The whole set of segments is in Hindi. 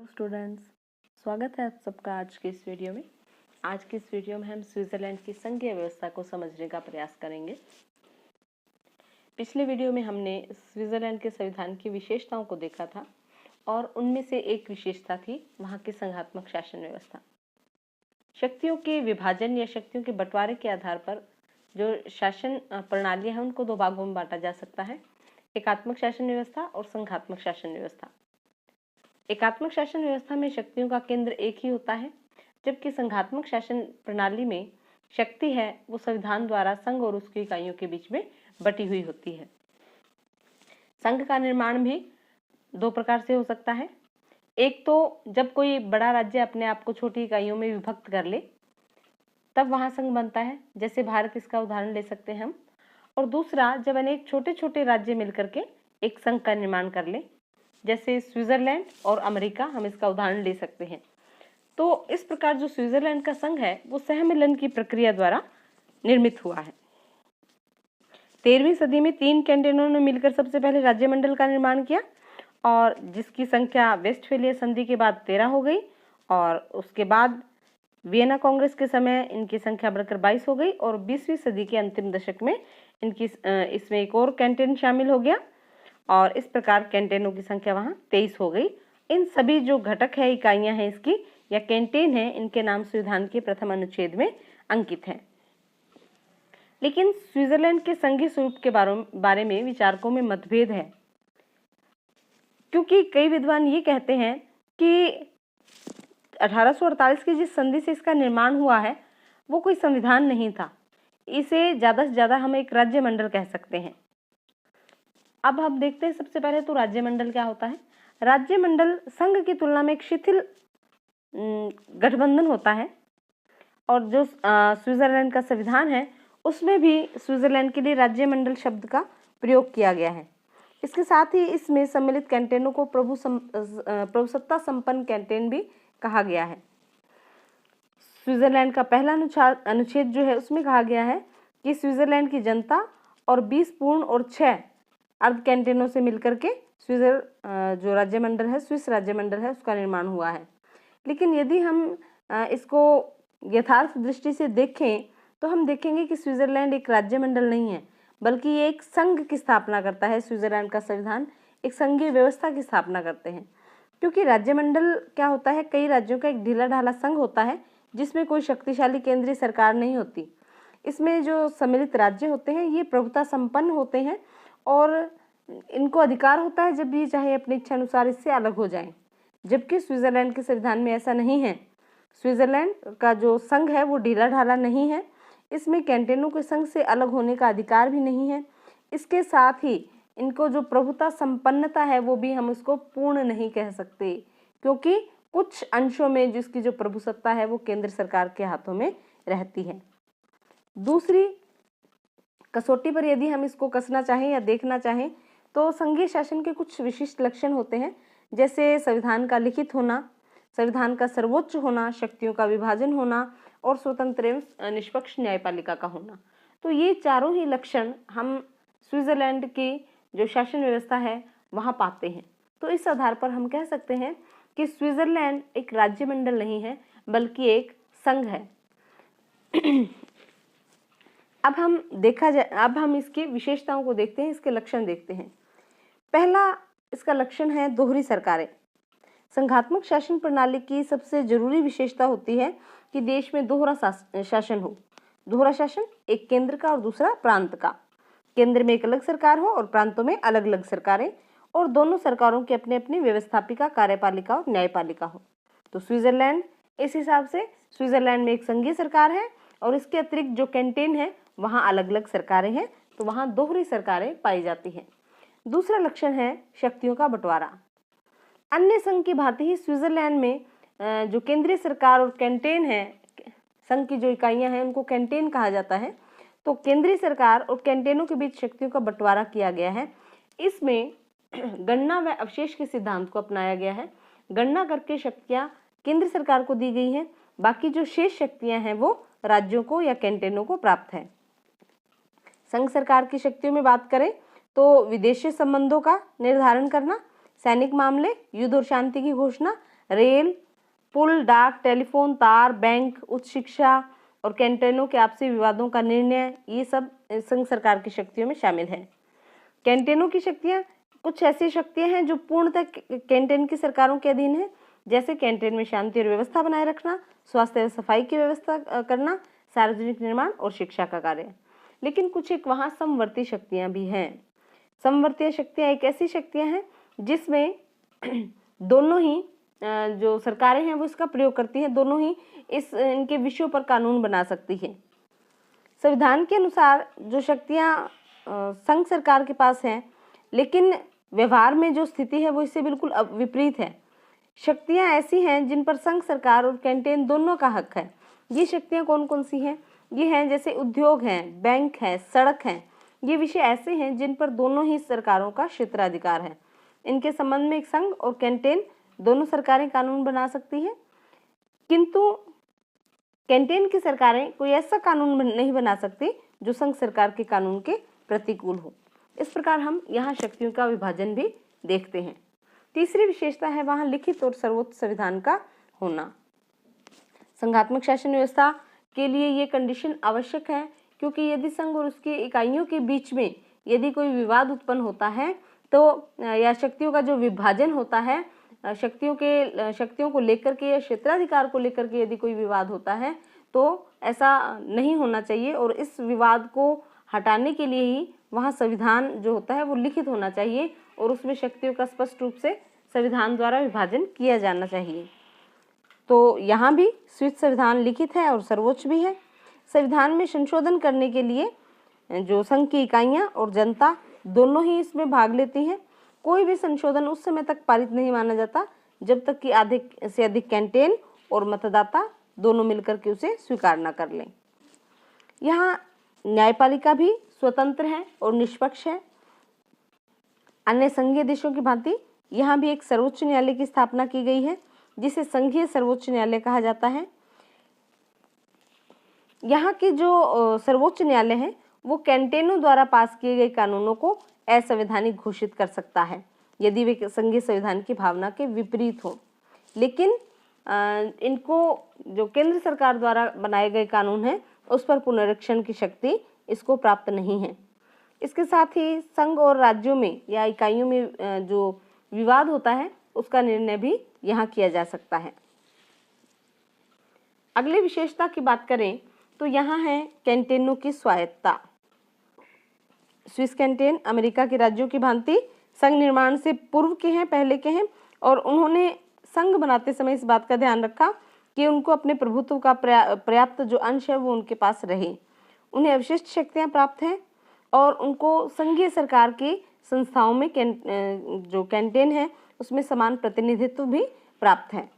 स्टूडेंट्स, स्वागत है आप सबका आज की इस वीडियो में। आज की इस वीडियो में हम स्विट्जरलैंड की संघीय व्यवस्था को समझने का प्रयास करेंगे। पिछले वीडियो में हमने स्विट्जरलैंड के संविधान की विशेषताओं को देखा था और उनमें से एक विशेषता थी वहाँ की संघात्मक शासन व्यवस्था। शक्तियों के विभाजन या शक्तियों के बंटवारे के आधार पर जो शासन प्रणालियाँ हैं उनको दो भागों में बांटा जा सकता है, एकात्मक शासन व्यवस्था और संघात्मक शासन व्यवस्था। एकात्मक शासन व्यवस्था में शक्तियों का केंद्र एक ही होता है, जबकि संघात्मक शासन प्रणाली में शक्ति है वो संविधान द्वारा संघ और उसकी इकाइयों के बीच में बटी हुई होती है। संघ का निर्माण भी दो प्रकार से हो सकता है। एक तो जब कोई बड़ा राज्य अपने आप को छोटी इकाइयों में विभक्त कर ले तब वहां संघ बनता है, जैसे भारत इसका उदाहरण ले सकते हैं हम। और दूसरा, जब अनेक छोटे छोटे राज्य मिलकर के एक संघ का निर्माण कर ले, जैसे स्विट्जरलैंड और अमेरिका, हम इसका उदाहरण ले सकते हैं। तो इस प्रकार जो स्विट्जरलैंड का संघ है वो सहमिलन की प्रक्रिया द्वारा निर्मित हुआ है। 13वीं सदी में 3 कैंटोनों ने मिलकर सबसे पहले राज्यमंडल का निर्माण किया और जिसकी संख्या वेस्टफेलिया संधि के बाद 13 हो गई और उसके बाद वियना कांग्रेस के समय इनकी संख्या बढ़कर 22 हो गई और 20वीं सदी के अंतिम दशक में इसमें एक और कैंटन शामिल हो गया और इस प्रकार कैंटेनों की संख्या वहां 23 हो गई। इन सभी जो घटक है, इकाइयां हैं इसकी या कैंटेन है, इनके नाम संविधान के प्रथम अनुच्छेद में अंकित हैं। लेकिन स्विट्जरलैंड के संघीय स्वरूप के बारे में विचारकों में मतभेद है, क्योंकि कई विद्वान ये कहते हैं कि 1848 की जिस संधि से इसका निर्माण हुआ है वो कोई संविधान नहीं था, इसे ज्यादा से ज्यादा हम एक राज्यमंडल कह सकते हैं। अब हम देखते हैं सबसे पहले तो राज्यमंडल क्या होता है। राज्यमंडल संघ की तुलना में एक शिथिल गठबंधन होता है और जो स्विट्जरलैंड का संविधान है उसमें भी स्विट्जरलैंड के लिए राज्यमंडल शब्द का प्रयोग किया गया है। इसके साथ ही इसमें सम्मिलित कैंटोनों को प्रभुसत्ता संपन्न कैंटोन भी कहा गया है। स्विट्जरलैंड का पहला अनुच्छेद जो है उसमें कहा गया है कि स्विट्जरलैंड की जनता और 20 पूर्ण और 6 अर्ध कैंटोनों से मिलकर के जो राज्यमंडल है, स्विस राज्यमंडल है, उसका निर्माण हुआ है। लेकिन यदि हम इसको यथार्थ दृष्टि से देखें तो हम देखेंगे कि स्विट्जरलैंड एक राज्यमंडल नहीं है, बल्कि ये एक संघ की स्थापना करता है। स्विट्जरलैंड का संविधान एक संघीय व्यवस्था की स्थापना करते हैं, क्योंकि राज्यमंडल क्या होता है, कई राज्यों का एक ढीला ढाला संघ होता है जिसमें कोई शक्तिशाली केंद्रीय सरकार नहीं होती। इसमें जो सम्मिलित राज्य होते हैं ये प्रभुता संपन्न होते हैं और इनको अधिकार होता है जब भी चाहे अपनी इच्छा अनुसार इससे अलग हो जाएं, जबकि स्विट्जरलैंड के संविधान में ऐसा नहीं है। स्विट्जरलैंड का जो संघ है वो ढीला ढाला नहीं है, इसमें कैंटोनों के संघ से अलग होने का अधिकार भी नहीं है। इसके साथ ही इनको जो प्रभुता संपन्नता है वो भी हम उसको पूर्ण नहीं कह सकते, क्योंकि कुछ अंशों में जिसकी जो प्रभुसत्ता है वो केंद्र सरकार के हाथों में रहती है। दूसरी कसौटी पर यदि हम इसको कसना चाहें या देखना चाहें तो संघीय शासन के कुछ विशिष्ट लक्षण होते हैं, जैसे संविधान का लिखित होना, संविधान का सर्वोच्च होना, शक्तियों का विभाजन होना और स्वतंत्र एवं निष्पक्ष न्यायपालिका का होना। तो ये चारों ही लक्षण हम स्विट्जरलैंड की जो शासन व्यवस्था है वहाँ पाते हैं। तो इस आधार पर हम कह सकते हैं कि स्विट्जरलैंड एक राज्यमंडल नहीं है बल्कि एक संघ है। अब हम इसकी विशेषताओं को देखते हैं, इसके लक्षण देखते हैं। पहला इसका लक्षण है दोहरी सरकारें। संघात्मक शासन प्रणाली की सबसे जरूरी विशेषता होती है कि देश में दोहरा शासन हो। दोहरा शासन, एक केंद्र का और दूसरा प्रांत का। केंद्र में एक अलग सरकार हो और प्रांतों में अलग अलग सरकारें, और दोनों सरकारों की अपनी अपनी व्यवस्थापिका, कार्यपालिका और न्यायपालिका हो। तो स्विट्जरलैंड इस हिसाब से, स्विट्जरलैंड में एक संघीय सरकार है और इसके अतिरिक्त जो कैंटोन है वहाँ अलग अलग सरकारें हैं, तो वहाँ दोहरी सरकारें पाई जाती हैं। दूसरा लक्षण है शक्तियों का बंटवारा। अन्य संघ की भांति ही स्विट्जरलैंड में जो केंद्रीय सरकार और कैंटोन है, संघ की जो इकाइयां हैं उनको कैंटोन कहा जाता है। तो केंद्रीय सरकार और कैंटोनों के बीच शक्तियों का बंटवारा किया गया है। इसमें गणना व अवशेष के सिद्धांत को अपनाया गया है। गणना करके शक्तियां केंद्र सरकार को दी गई हैं, बाकी जो शेष शक्तियां हैं वो राज्यों को या कैंटोनों को प्राप्त है। संघ सरकार की शक्तियों में बात करें तो विदेशी संबंधों का निर्धारण करना, सैनिक मामले, युद्ध और शांति की घोषणा, रेल, पुल, डाक, टेलीफोन, तार, बैंक, उच्च शिक्षा और कैंटेनों के आपसी विवादों का निर्णय, ये सब संघ सरकार की शक्तियों में शामिल है। कैंटेनों की शक्तियां कुछ ऐसी शक्तियां हैं जो पूर्णतः कैंटेन की सरकारों के अधीन है, जैसे कैंटेन में शांति और व्यवस्था बनाए रखना, स्वास्थ्य और सफाई की व्यवस्था करना, सार्वजनिक निर्माण और शिक्षा का कार्य। लेकिन कुछ एक वहाँ समवर्ती शक्तियां भी हैं। समवर्ती शक्तियां एक ऐसी शक्तियां हैं जिसमें दोनों ही जो सरकारें हैं वो इसका प्रयोग करती हैं, दोनों ही इनके विषयों पर कानून बना सकती है। संविधान के अनुसार जो शक्तियां संघ सरकार के पास हैं, लेकिन व्यवहार में जो स्थिति है वो इससे बिल्कुल विपरीत है। शक्तियां ऐसी हैं जिन पर संघ सरकार और कैंटेन दोनों का हक है। ये शक्तियां कौन कौन सी हैं? ये हैं जैसे उद्योग हैं, बैंक है, सड़क हैं। ये विषय ऐसे हैं जिन पर दोनों ही सरकारों का क्षेत्राधिकार है। इनके संबंध में एक संघ और कैंटेन दोनों सरकारें कानून बना सकती हैं, किंतु कैंटेन की सरकारें कोई ऐसा कानून नहीं बना सकती जो संघ सरकार के कानून के प्रतिकूल हो। इस प्रकार हम यहाँ शक्तियों का विभाजन भी देखते हैं। तीसरी विशेषता है वहाँ लिखित और सर्वोच्च संविधान का होना। संघात्मक शासन व्यवस्था के लिए ये कंडीशन आवश्यक है, क्योंकि यदि संघ और उसकी इकाइयों के बीच में यदि कोई विवाद उत्पन्न होता है तो या शक्तियों का जो विभाजन होता है, शक्तियों को लेकर के या क्षेत्राधिकार को लेकर के यदि कोई विवाद होता है तो ऐसा नहीं होना चाहिए, और इस विवाद को हटाने के लिए ही वहाँ संविधान जो होता है वो लिखित होना चाहिए और उसमें शक्तियों का स्पष्ट रूप से संविधान द्वारा विभाजन किया जाना चाहिए। तो यहाँ भी स्विस संविधान लिखित है और सर्वोच्च भी है। संविधान में संशोधन करने के लिए जो संघ की इकाइयाँ और जनता दोनों ही इसमें भाग लेती हैं। कोई भी संशोधन उस समय तक पारित नहीं माना जाता जब तक कि अधिक से अधिक कैंटेन और मतदाता दोनों मिलकर के उसे स्वीकार न कर लें। यहाँ न्यायपालिका भी स्वतंत्र है और निष्पक्ष है। अन्य संघीय देशों की भांति यहाँ भी एक सर्वोच्च न्यायालय की स्थापना की गई है, जिसे संघीय सर्वोच्च न्यायालय कहा जाता है। यहाँ के जो सर्वोच्च न्यायालय है वो कैंटेनों द्वारा पास किए गए कानूनों को असंवैधानिक घोषित कर सकता है यदि वे संघीय संविधान की भावना के विपरीत हो। लेकिन इनको जो केंद्र सरकार द्वारा बनाए गए कानून हैं उस पर पुनरीक्षण की शक्ति इसको प्राप्त नहीं है। इसके साथ ही संघ और राज्यों में या इकाइयों में जो विवाद होता है उसका निर्णय भी यहाँ किया जा सकता है। अगली विशेषता की बात करें तो यहाँ है कैंटेनों की स्वायत्तता। स्विस कैंटेन अमेरिका के राज्यों की भांति संघ निर्माण से पूर्व के हैं, पहले के हैं, और उन्होंने संघ बनाते समय इस बात का ध्यान रखा कि उनको अपने प्रभुत्व का पर्याप्त जो अंश है वो उनके पास रहे। उन्हें अवशिष्ट शक्तियाँ प्राप्त हैं और उनको संघीय सरकार की संस्थाओं में जो कैंटेन है उसमें समान प्रतिनिधित्व भी प्राप्त है।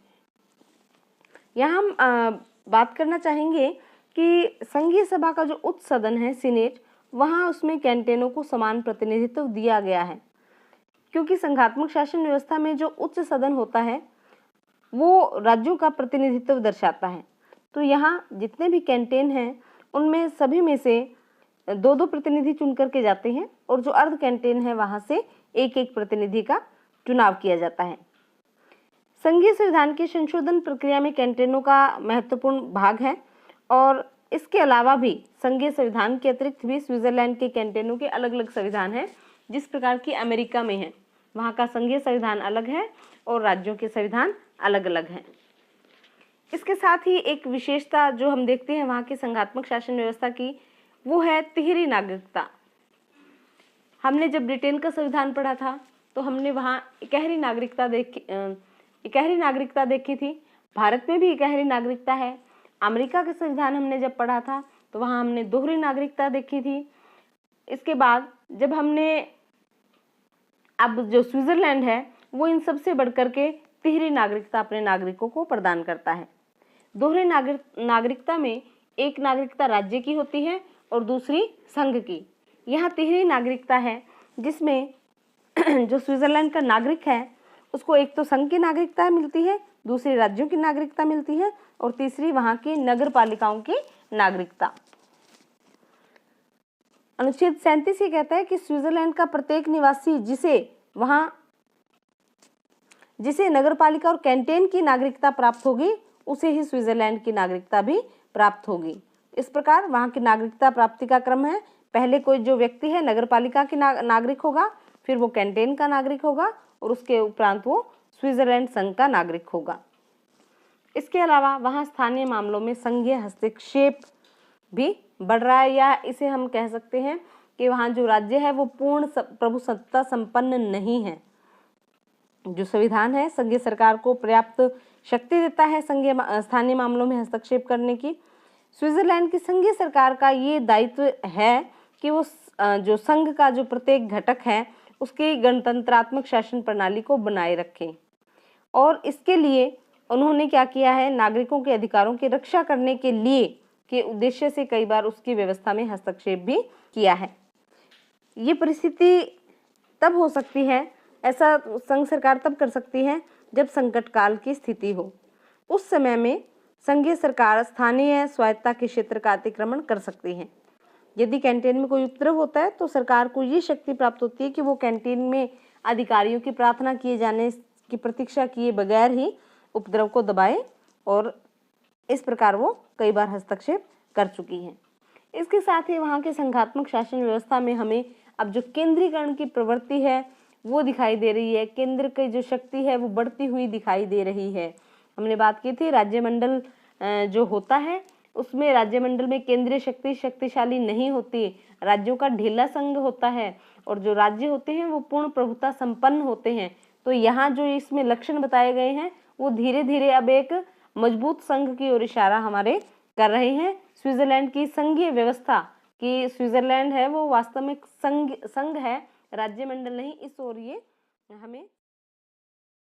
यहाँ हम बात करना चाहेंगे कि संघीय सभा का जो उच्च सदन है सीनेट, वहाँ उसमें कैंटेनों को समान प्रतिनिधित्व दिया गया है, क्योंकि संघात्मक शासन व्यवस्था में जो उच्च सदन होता है वो राज्यों का प्रतिनिधित्व दर्शाता है। तो यहाँ जितने भी कैंटेन हैं उनमें सभी में से दो दो प्रतिनिधि चुन करके जाते हैं, और जो अर्ध कैंटेन है वहाँ से एक एक प्रतिनिधि का चुनाव किया जाता है। संघीय संविधान की संशोधन प्रक्रिया में कैंटेनों का महत्वपूर्ण भाग है, और इसके अलावा भी संघीय संविधान के अतिरिक्त भी स्विट्जरलैंड के कैंटेनों के अलग अलग संविधान हैं। जिस प्रकार की अमेरिका में है वहाँ का संघीय संविधान अलग है और राज्यों के संविधान अलग अलग हैं। इसके साथ ही एक विशेषता जो हम देखते हैं वहाँ की संघात्मक शासन व्यवस्था की, वो है तिहरी नागरिकता। हमने जब ब्रिटेन का संविधान पढ़ा था तो हमने वहाँ इकहरी नागरिकता देखी थी। भारत में भी इकहरी नागरिकता है। अमेरिका का संविधान हमने जब पढ़ा था तो वहाँ हमने दोहरी नागरिकता देखी थी। इसके बाद जब हमने अब जो स्विट्जरलैंड है वो इन सबसे बढ़कर के तिहरी नागरिकता अपने नागरिकों को प्रदान करता है। दोहरी नागरिकता में एक नागरिकता राज्य की होती है और दूसरी संघ की। यहाँ तिहरी नागरिकता है जिसमें जो स्विट्जरलैंड का नागरिक है उसको एक तो संघ की नागरिकता मिलती है, दूसरी राज्यों की नागरिकता मिलती है, और तीसरी वहाँ की नगर पालिकाओं की नागरिकता। अनुच्छेद 37 ये कहता है कि स्विट्जरलैंड का प्रत्येक निवासी जिसे वहाँ जिसे नगरपालिका और कैंटन की नागरिकता प्राप्त होगी उसे ही स्विट्जरलैंड की नागरिकता भी प्राप्त होगी। इस प्रकार वहाँ की नागरिकता प्राप्ति का क्रम है, पहले कोई जो व्यक्ति है नगरपालिका की नागरिक होगा, फिर वो कैंटन का नागरिक होगा और उसके उपरांत वो स्विट्जरलैंड संघ का नागरिक होगा। इसके अलावा वहाँ स्थानीय मामलों में संघीय हस्तक्षेप भी बढ़ रहा है, या इसे हम कह सकते हैं कि वहाँ जो राज्य है वो पूर्ण प्रभुसत्ता संपन्न नहीं है। जो संविधान है संघीय सरकार को पर्याप्त शक्ति देता है संघीय स्थानीय मामलों में हस्तक्षेप करने की। स्विट्जरलैंड की संघीय सरकार का ये दायित्व है कि वो जो संघ का जो प्रत्येक घटक है उसकी गणतंत्रात्मक शासन प्रणाली को बनाए रखें, और इसके लिए उन्होंने क्या किया है, नागरिकों के अधिकारों की रक्षा करने के लिए के उद्देश्य से कई बार उसकी व्यवस्था में हस्तक्षेप भी किया है। ये परिस्थिति तब हो सकती है, ऐसा संघ सरकार तब कर सकती है जब संकट काल की स्थिति हो। उस समय में संघीय सरकार स्थानीय स्वायत्तता के क्षेत्र का अतिक्रमण कर सकती है। यदि कैंटीन में कोई उपद्रव होता है तो सरकार को ये शक्ति प्राप्त होती है कि वो कैंटीन में अधिकारियों की प्रार्थना किए जाने की प्रतीक्षा किए बगैर ही उपद्रव को दबाए, और इस प्रकार वो कई बार हस्तक्षेप कर चुकी है। इसके साथ ही वहाँ के संघात्मक शासन व्यवस्था में हमें अब जो केंद्रीकरण की प्रवृत्ति है वो दिखाई दे रही है। केंद्र की जो शक्ति है वो बढ़ती हुई दिखाई दे रही है। हमने बात की थी राज्यमंडल जो होता है उसमें राज्यमंडल में केंद्रीय शक्ति शक्तिशाली नहीं होती, राज्यों का ढीला संघ होता है, और जो राज्य होते हैं वो पूर्ण प्रभुता संपन्न होते हैं। तो यहाँ जो इसमें लक्षण बताए गए हैं वो धीरे धीरे अब एक मजबूत संघ की ओर इशारा हमारे कर रहे हैं। स्विट्जरलैंड की संघीय व्यवस्था कि स्विट्जरलैंड है वो वास्तव में संघ है, राज्यमंडल नहीं, इस ओर ये हमें